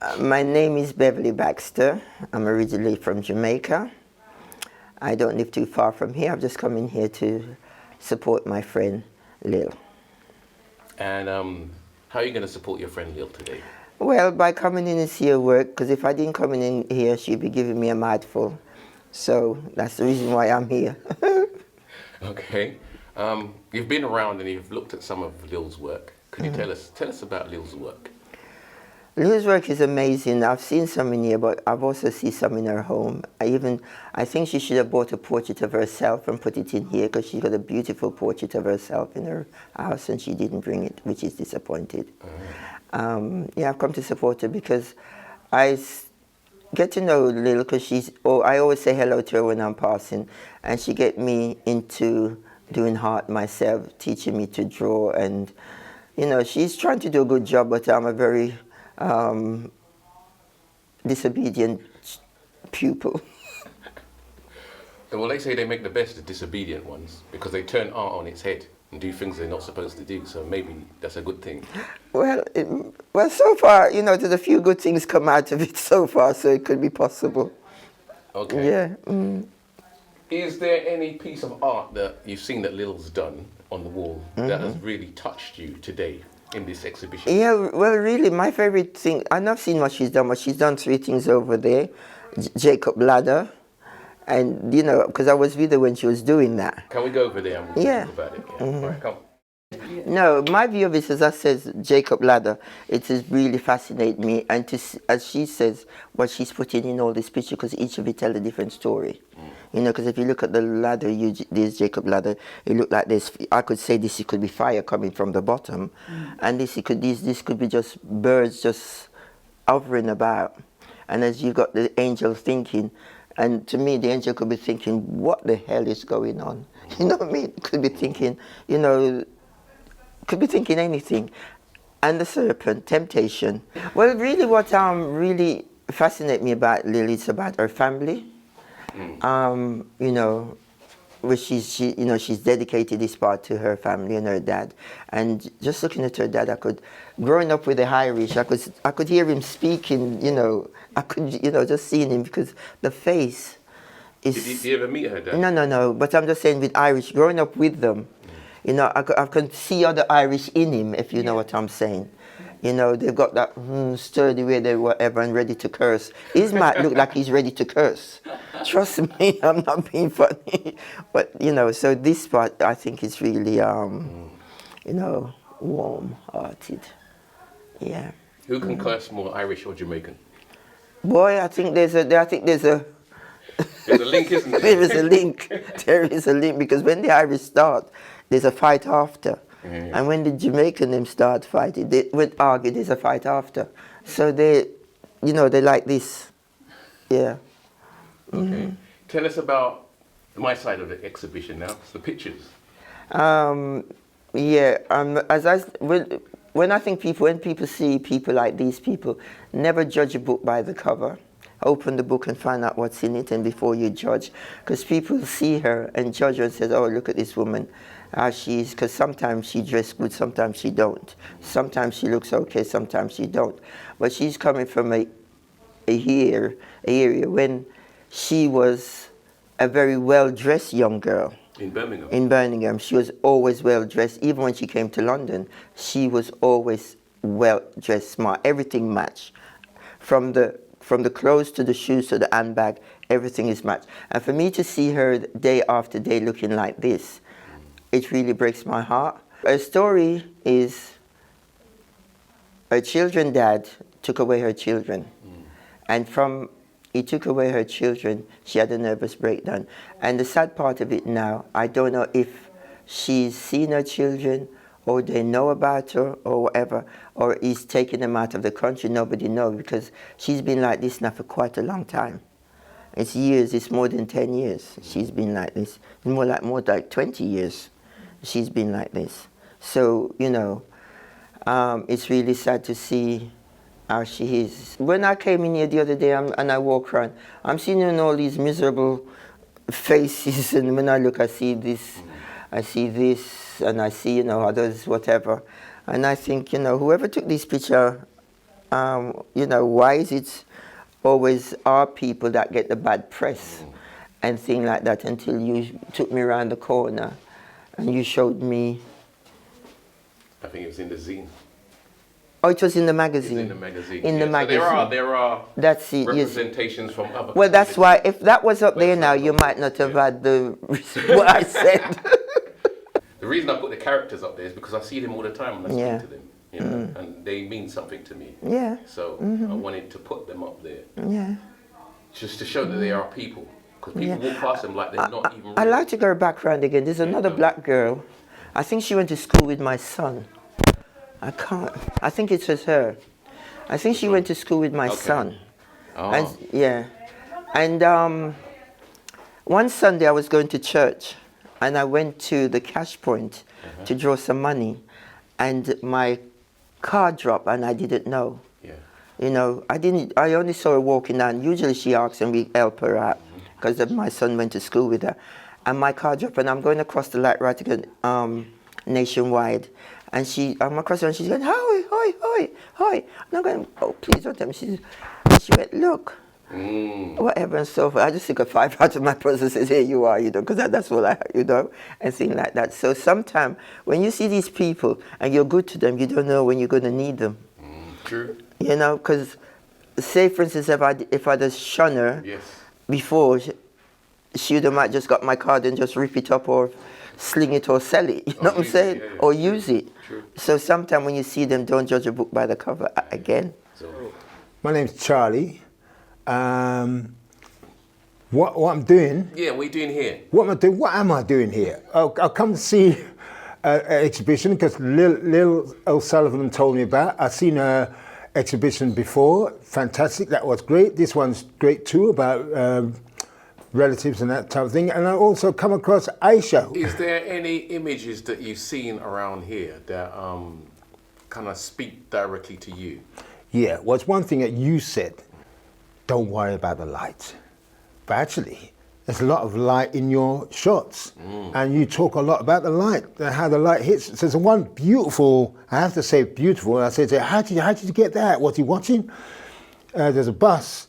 My name is Beverly Baxter. I'm originally from Jamaica. I don't live too far from here. I've just come in here to support my friend Lil. And how are you going to support your friend Lil today? Well, by coming in and see her work, because if I didn't come in here, she'd be giving me a mouthful. So that's the reason why I'm here. Okay. You've been around and you've looked at some of Lil's work. Could you tell us about Lil's work? Lil's work is amazing. I've seen some in here, but I've also seen some in her home. I think she should have bought a portrait of herself and put it in here, because she's got a beautiful portrait of herself in her house and she didn't bring it, which is disappointed. Yeah, I've come to support her because get to know Lil, because I always say hello to her when I'm passing, and she get me into doing art myself, teaching me to draw, and she's trying to do a good job, but I'm a very disobedient pupil. Well, they say they make the best of disobedient ones because they turn art on its head and do things they're not supposed to do. So maybe that's a good thing. Well, so far, there's a few good things come out of it so far, so it could be possible. Okay. Yeah. Is there any piece of art that you've seen that Lil's done on the wall that has really touched you today in this exhibition? Yeah, well, really, my favorite thing, I've not seen what she's done, but she's done three things over there. Jacob Ladder, and, because I was with her when she was doing that. Can we go over there and we'll talk about it? Yeah. All right, come. No, my view of it, as I says, Jacob Ladder, it has really fascinated me, and as she says, what she's putting in all this picture, because each of it tell a different story. Because if you look at the ladder, this Jacob Ladder, it looked like this. I could say this, it could be fire coming from the bottom, and this could be just birds just hovering about, and as you've got the angel thinking. And to me, the angel could be thinking, what the hell is going on? You know what I mean? Could be thinking, could be thinking anything. And the serpent, temptation. Well, really what really fascinates me about Lily is about her family. Where she's dedicated this part to her family and her dad. And just looking at her dad, growing up with the Irish, I could hear him speaking, I could, just seeing him, because the face is... Did you ever meet her dad? No, but I'm just saying with Irish, growing up with them, I can see other Irish in him, if you know what I'm saying. They've got that sturdy way, they whatever, and ready to curse. His might look like he's ready to curse. Trust me, I'm not being funny. But, so this part, I think, is really, warm-hearted. Yeah. Who can curse more, Irish or Jamaican? Boy, I think there's a... There's a link, isn't there? There is a link. There is a link, because when the Irish start, there's a fight after. And when the Jamaican them start fighting, they would argue, there's a fight after. So they like this. Yeah. Okay. Tell us about my side of the exhibition now. It's the pictures. Yeah. When people see people like these people, never judge a book by the cover. Open the book and find out what's in it, and before you judge, because people see her and judge her and say, oh, look at this woman, how she is, because sometimes she dresses good, sometimes she don't. Sometimes she looks okay, sometimes she don't. But she's coming from a area when she was a very well-dressed young girl. In Birmingham? In Birmingham. She was always well-dressed. Even when she came to London, she was always well-dressed, smart. Everything matched. From the clothes to the shoes to the handbag, everything is matched. And for me to see her day after day looking like this, it really breaks my heart. Her story is her children's dad took away her children. And from he took away her children, she had a nervous breakdown. And the sad part of it now, I don't know if she's seen her children, or they know about her, or whatever, or he's taking them out of the country. Nobody knows, because she's been like this now for quite a long time. It's years, it's more than 10 years she's been like this. It's more like 20 years she's been like this. So, it's really sad to see how she is. When I came in here the other day and I walk around, I'm seeing all these miserable faces, and when I look, I see this, and I see, others, whatever. And I think, whoever took this picture You know, why is it always our people that get the bad press and things like that, until you took me around the corner and you showed me. I think it was in the zine. Oh, it was in the magazine. It's in the magazine. In the magazine. So there are that's it, representations from other. Well, that's why if that was up there now, you might not have had the what I said. The reason I put the characters up there is because I see them all the time when I speak to them, you know, and they mean something to me. Yeah. So I wanted to put them up there. Yeah. Just to show that they are people, because people walk past them like they're not even. I like to go background again. There's another black girl. I think she went to school with my son. I think it was her. I think she went to school with my son. Oh. And, yeah. And one Sunday I was going to church, and I went to the cash point to draw some money, and my car dropped, and I didn't know. Yeah. You know, I only saw her walking down. Usually she asks and we help her out, because my son went to school with her. And my car dropped, and I'm going across the light right again, Nationwide. And I'm across her, and she's going, hoi, hoi, hoi, hoi. And I'm going, oh, please don't tell me. She went, look, whatever and so forth. I just took a 5 out of my purse and says, here you are, you know, because that's all I, you know, and things like that. So sometimes when you see these people and you're good to them, you don't know when you're going to need them. True. You know, because say, for instance, if I'd have shun her before, she would have might just got my card and just rip it up or sling it or sell it, you know what I'm saying? Or use it. True. So sometimes when you see them, don't judge a book by the cover again. My name's Charlie. What I'm doing? Yeah, what are you doing here? What am I doing here? I'll come to see an exhibition because Lil Sullivan told me about. I've seen her exhibition before. Fantastic. That was great. This one's great too, about relatives and that type of thing. And I also come across Aisha. Is there any images that you've seen around here that kind of speak directly to you? Yeah, well, it's one thing that you said, don't worry about the light. But actually, there's a lot of light in your shots. And you talk a lot about the light, and how the light hits. So there's one beautiful, I have to say beautiful, I said, how did you get that? Was he watching? There's a bus,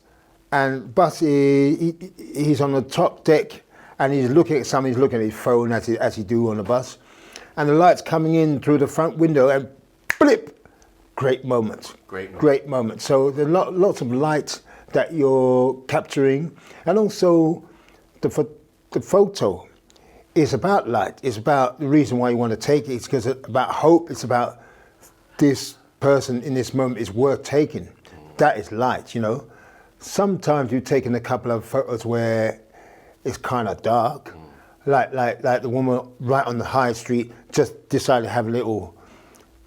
and bus, he's on the top deck, and he's looking at something, he's looking at his phone as he do on the bus. And the light's coming in through the front window, and blip! Great moment. Great moment. So there's lots of light that you're capturing, and also the photo is about light. It's about the reason why you want to take it. It's because it's about hope. It's about this person in this moment is worth taking. That is light, you know. Sometimes you've taken a couple of photos where it's kind of dark, like the woman right on the high street just decided to have a little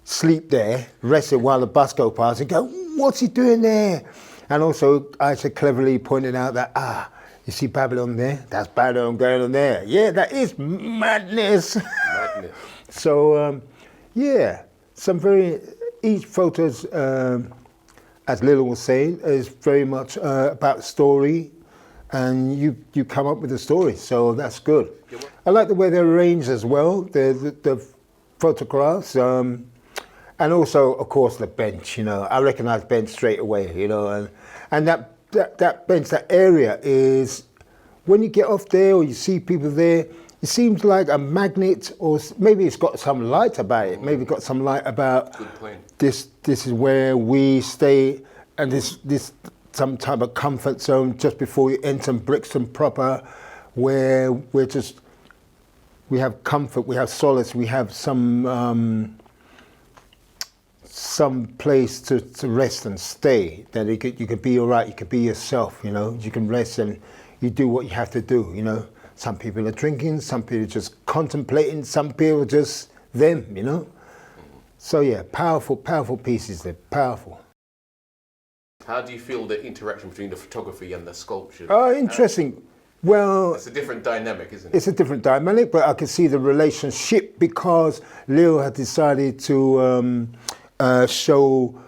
sleep there, rested while the bus go past, and go, what's he doing there? And also, Aisha cleverly pointed out that, you see Babylon there? That's Babylon going on there. Yeah, that is madness. Madness. So, yeah, each photos, as Lil was saying, is very much about story, and you come up with a story, so that's good. I like the way they're arranged as well, the photographs, and also, of course, the bench, you know. I recognize bench straight away, you know, and that bench, that area is, when you get off there or you see people there, it seems like a magnet, or maybe it's got some light about it. Maybe it's got some light about this is where we stay, and this some type of comfort zone just before you enter Brixton proper, where we have comfort, we have solace, we have some place to rest and stay, that you could be all right, you could be yourself, you know, you can rest and you do what you have to do, you know. Some people are drinking, some people are just contemplating, some people are just them, you know. So yeah, powerful pieces, they're powerful. How do you feel the interaction between the photography and the sculpture? Oh, interesting. Well, it's a different dynamic, isn't it? It's a different dynamic, but I can see the relationship because Lil had decided to show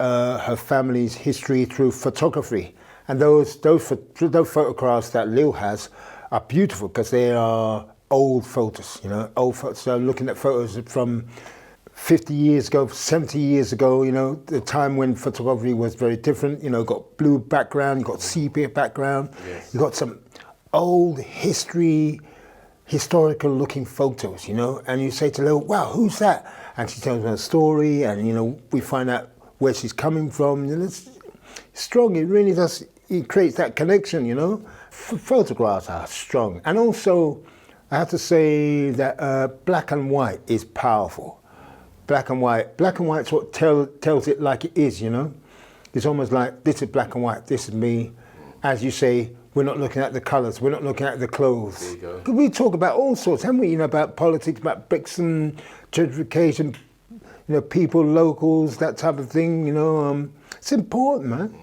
her family's history through photography, and those photographs that Lil has are beautiful because they are old photos, you know, old photos. So I'm looking at photos from 50 years ago, 70 years ago, you know, the time when photography was very different, you know, got blue background, you got sepia background, you got some old historical looking photos, you know, and you say to Lil, wow, who's that? And she tells me a story, and, you know, we find out where she's coming from, and it's strong, it really does, it creates that connection, you know. Photographs are strong, and also I have to say that black and white is powerful. Black and white sort of tells it like it is, you know. It's almost like, this is black and white, this is me. As you say, we're not looking at the colours, we're not looking at the clothes. There you go. 'Cause we talk about all sorts, haven't we? You know, about politics, about Brixton, gentrification, you know, people, locals, that type of thing, you know. It's important, man.